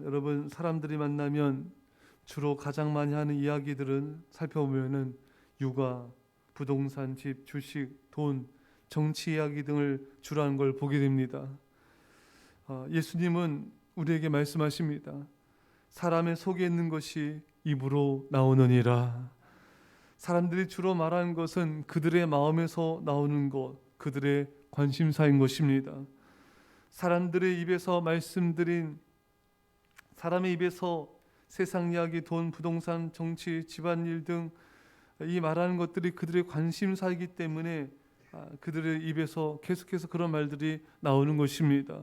여러분, 사람들이 만나면 주로 가장 많이 하는 이야기들은 살펴보면은 육아, 부동산, 집, 주식, 돈, 정치 이야기 등을 주로 하는 걸 보게 됩니다. 예수님은 우리에게 말씀하십니다. 사람의 속에 있는 것이 입으로 나오느니라. 사람들이 주로 말하는 것은 그들의 마음에서 나오는 것, 그들의 관심사인 것입니다. 사람들의 입에서 말씀드린, 사람의 입에서 세상 이야기, 돈, 부동산, 정치, 집안일 등 이 말하는 것들이 그들의 관심사이기 때문에 그들의 입에서 계속해서 그런 말들이 나오는 것입니다.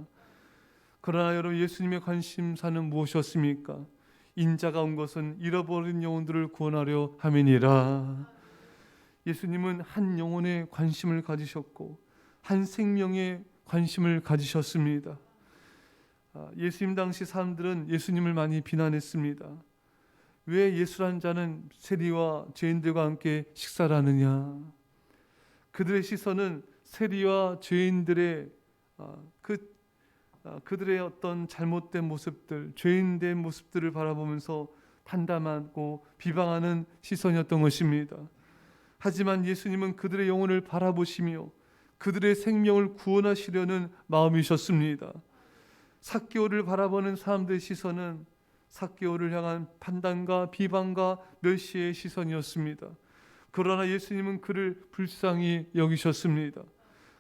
그러나 여러분, 예수님의 관심사는 무엇이었습니까? 인자가 온 것은 잃어버린 영혼들을 구원하려 함이니라. 예수님은 한 영혼에 관심을 가지셨고 한 생명에 관심을 가지셨습니다. 예수님 당시 사람들은 예수님을 많이 비난했습니다. 왜 예수라는 자는 세리와 죄인들과 함께 식사를 하느냐? 그들의 시선은 세리와 죄인들의 그들의 어떤 잘못된 모습들, 죄인된 모습들을 바라보면서 판단하고 비방하는 시선이었던 것입니다. 하지만 예수님은 그들의 영혼을 바라보시며 그들의 생명을 구원하시려는 마음이셨습니다. 삭개오를 바라보는 사람들의 시선은 삭개오를 향한 판단과 비방과 멸시의 시선이었습니다. 그러나 예수님은 그를 불쌍히 여기셨습니다.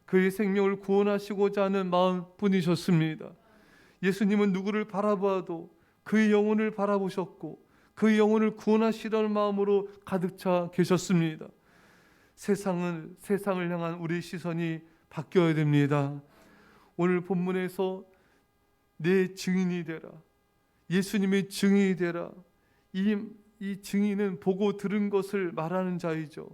그의 생명을 구원하시고자 하는 마음뿐이셨습니다. 예수님은 누구를 바라보아도 그의 영혼을 바라보셨고 그의 영혼을 구원하시려는 마음으로 가득 차 계셨습니다. 세상을 향한 우리 시선이 바뀌어야 됩니다. 오늘 본문에서 내 증인이 되라, 예수님의 증인이 되라. 이 증인은 보고 들은 것을 말하는 자이죠.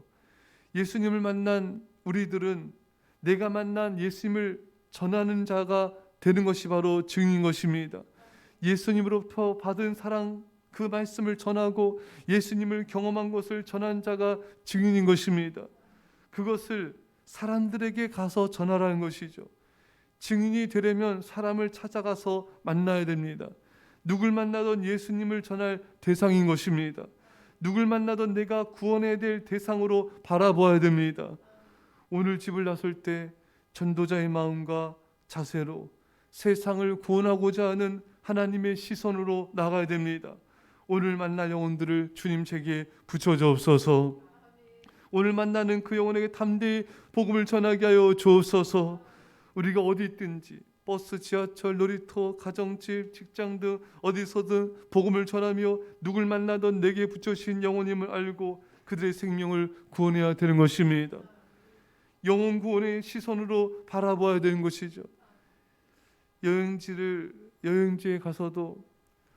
예수님을 만난 우리들은 내가 만난 예수님을 전하는 자가 되는 것이 바로 증인 것입니다. 예수님으로부터 받은 사랑, 그 말씀을 전하고 예수님을 경험한 것을 전한 자가 증인인 것입니다. 그것을 사람들에게 가서 전하라는 것이죠. 증인이 되려면 사람을 찾아가서 만나야 됩니다. 누굴 만나던 예수님을 전할 대상인 것입니다. 누굴 만나던 내가 구원해야 될 대상으로 바라보아야 됩니다. 오늘 집을 나설 때 전도자의 마음과 자세로 세상을 구원하고자 하는 하나님의 시선으로 나가야 됩니다. 오늘 만날 영혼들을 주님 제게 붙여주옵소서. 오늘 만나는 그 영혼에게 담대히 복음을 전하게 하여 주옵소서. 우리가 어디 있든지 버스, 지하철, 놀이터, 가정집, 직장 등 어디서든 복음을 전하며 누굴 만나던 내게 붙여주신 영혼임을 알고 그들의 생명을 구원해야 되는 것입니다. 영혼 구원의 시선으로 바라봐야 되는 것이죠. 여행지에 가서도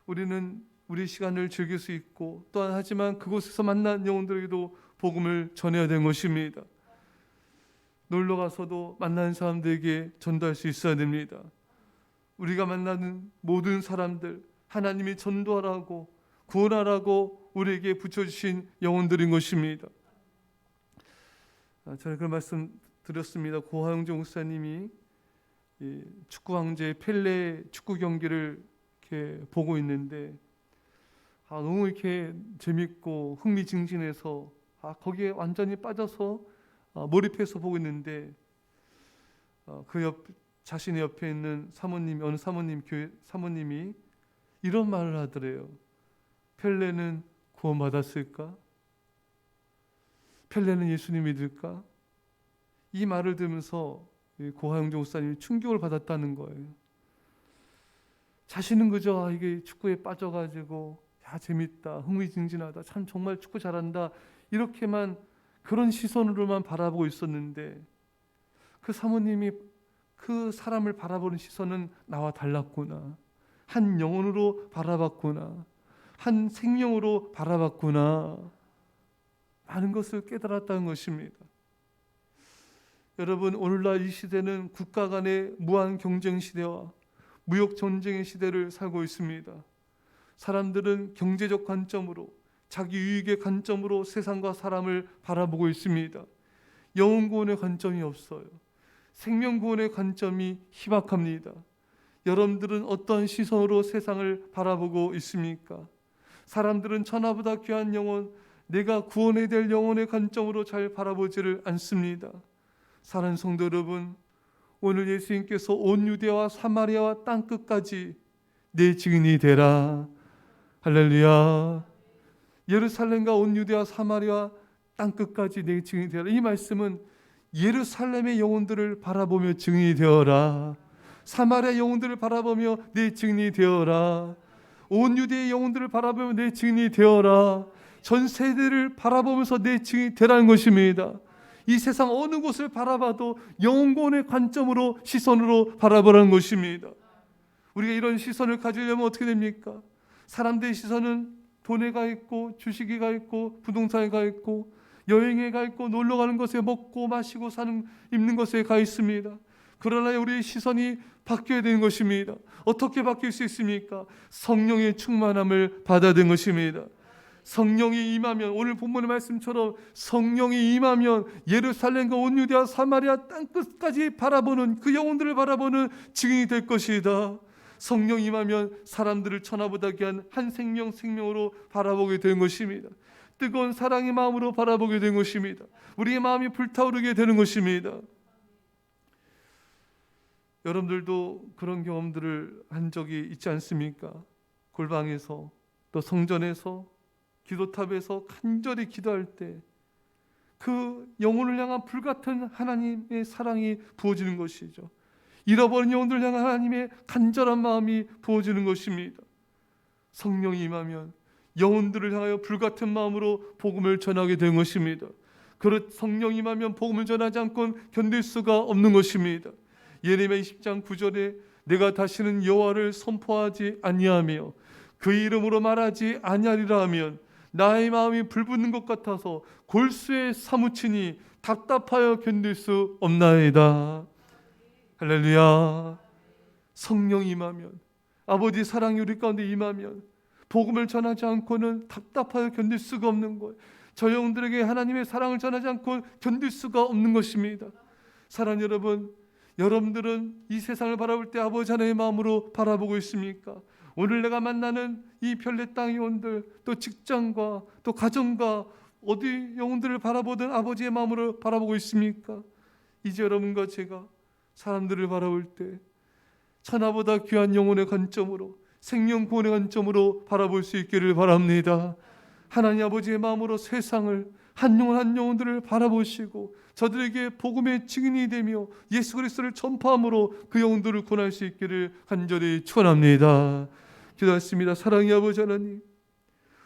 우리는 우리 시간을 즐길 수 있고 또한 하지만 그곳에서 만난 영혼들에게도 복음을 전해야 되는 것입니다. 놀러 가서도 만나는 사람들에게 전도할 수 있어야 됩니다. 우리가 만나는 모든 사람들 하나님이 전도하라고 구원하라고 우리에게 붙여주신 영혼들인 것입니다. 저는 그런 말씀 드렸습니다. 고하영정 목사님이 축구 황제 펠레 축구 경기를 이렇게 보고 있는데 너무 이렇게 재밌고 흥미진진해서 거기에 완전히 빠져서 몰입해서 보고 있는데 자신의 옆에 있는 어느 교회 사모님이 이런 말을 하더래요. 펠레는 구원받았을까? 펠레는 예수님 믿을까? 이 말을 들으면서 고하영정 목사님이 충격을 받았다는 거예요. 자신은 그저 이게 축구에 빠져가지고 재밌다, 흥미진진하다, 참 정말 축구 잘한다 이렇게만 그런 시선으로만 바라보고 있었는데 그 사모님이 그 사람을 바라보는 시선은 나와 달랐구나. 한 영혼으로 바라봤구나. 한 생명으로 바라봤구나. 많은 것을 깨달았다는 것입니다. 여러분, 오늘날 이 시대는 국가 간의 무한 경쟁 시대와 무역 전쟁의 시대를 살고 있습니다. 사람들은 경제적 관점으로 자기 유익의 관점으로 세상과 사람을 바라보고 있습니다. 영혼 구원의 관점이 없어요. 생명 구원의 관점이 희박합니다. 여러분들은 어떤 시선으로 세상을 바라보고 있습니까? 사람들은 천하보다 귀한 영혼, 내가 구원해야 될 영혼의 관점으로 잘 바라보지를 않습니다. 사랑하는 성도 여러분, 오늘 예수님께서 온 유대와 사마리아와 땅끝까지 내 증인이 되라. 할렐루야. 예루살렘과 온 유대와 사마리아 땅끝까지 내 증인이 되라. 이 말씀은 예루살렘의 영혼들을 바라보며 증인이 되어라. 사마리아 영혼들을 바라보며 내 증인이 되어라. 온 유대의 영혼들을 바라보며 내 증인이 되어라. 전 세대를 바라보면서 내 증인이 되라는 것입니다. 이 세상 어느 곳을 바라봐도 영혼의 관점으로, 시선으로 바라보라는 것입니다. 우리가 이런 시선을 가지려면 어떻게 됩니까? 사람들의 시선은 돈에 가 있고, 주식에 가 있고, 부동산에 가 있고, 여행에 가 있고, 놀러 가는 것에, 먹고 마시고 사는, 입는 것에 가 있습니다. 그러나 우리의 시선이 바뀌어야 되는 것입니다. 어떻게 바뀔 수 있습니까? 성령의 충만함을 받아야 되는 것입니다. 성령이 임하면, 오늘 본문의 말씀처럼 성령이 임하면 예루살렘과 온 유대와 사마리아 땅끝까지 바라보는, 그 영혼들을 바라보는 증인이 될 것이다. 성령이 임하면 사람들을 천하보다 귀한 한 생명으로 바라보게 된 것입니다. 뜨거운 사랑의 마음으로 바라보게 된 것입니다. 우리의 마음이 불타오르게 되는 것입니다. 여러분들도 그런 경험들을 한 적이 있지 않습니까? 골방에서, 또 성전에서, 기도탑에서 간절히 기도할 때 그 영혼을 향한 불같은 하나님의 사랑이 부어지는 것이죠. 잃어버린 영혼들을 향한 하나님의 간절한 마음이 부어지는 것입니다. 성령이 임하면 영혼들을 향하여 불같은 마음으로 복음을 전하게 된 것입니다. 그렇 성령이 임하면 복음을 전하지 않고는 견딜 수가 없는 것입니다. 예레미야 20장 9절에 내가 다시는 여호와를 선포하지 아니하며 그 이름으로 말하지 아니하리라 하면 나의 마음이 불붙는 것 같아서 골수에 사무치니 답답하여 견딜 수 없나이다. 할렐루야. 성령이 임하면, 아버지 사랑이 우리 가운데 임하면 복음을 전하지 않고는 답답하여 견딜 수가 없는 것, 저 영혼들에게 하나님의 사랑을 전하지 않고 견딜 수가 없는 것입니다. 사랑하는 여러분, 여러분들은 이 세상을 바라볼 때 아버지 하나님의 마음으로 바라보고 있습니까? 오늘 내가 만나는 이 별내 땅 영혼들, 또 직장과 또 가정과 어디 영혼들을 바라보든 아버지의 마음으로 바라보고 있습니까? 이제 여러분과 제가 사람들을 바라볼 때 천하보다 귀한 영혼의 관점으로, 생명 구원의 관점으로 바라볼 수 있기를 바랍니다. 하나님 아버지의 마음으로 세상을, 한 영혼 한 영혼들을 바라보시고 저들에게 복음의 증인이 되며 예수 그리스도를 전파함으로 그 영혼들을 구원할 수 있기를 간절히 축원합니다. 기도하겠습니다. 사랑의 아버지 하나님,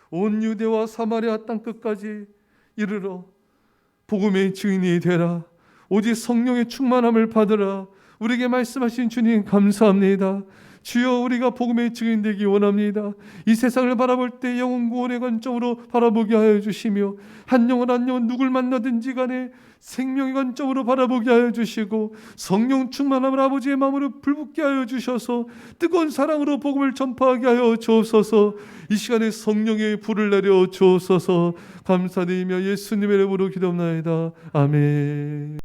온 유대와 사마리아 땅끝까지 이르러 복음의 증인이 되라. 오직 성령의 충만함을 받으라. 우리에게 말씀하신 주님 감사합니다. 주여, 우리가 복음의 증인 되기 원합니다. 이 세상을 바라볼 때 영혼 구원의 관점으로 바라보게 하여 주시며 한 영혼 한 영혼 누굴 만나든지 간에 생명의 관점으로 바라보게 하여 주시고 성령 충만함을 아버지의 마음으로 불붙게 하여 주셔서 뜨거운 사랑으로 복음을 전파하게 하여 주옵소서. 이 시간에 성령의 불을 내려 주옵소서. 감사드리며 예수님의 이름으로 기도합나이다. 아멘.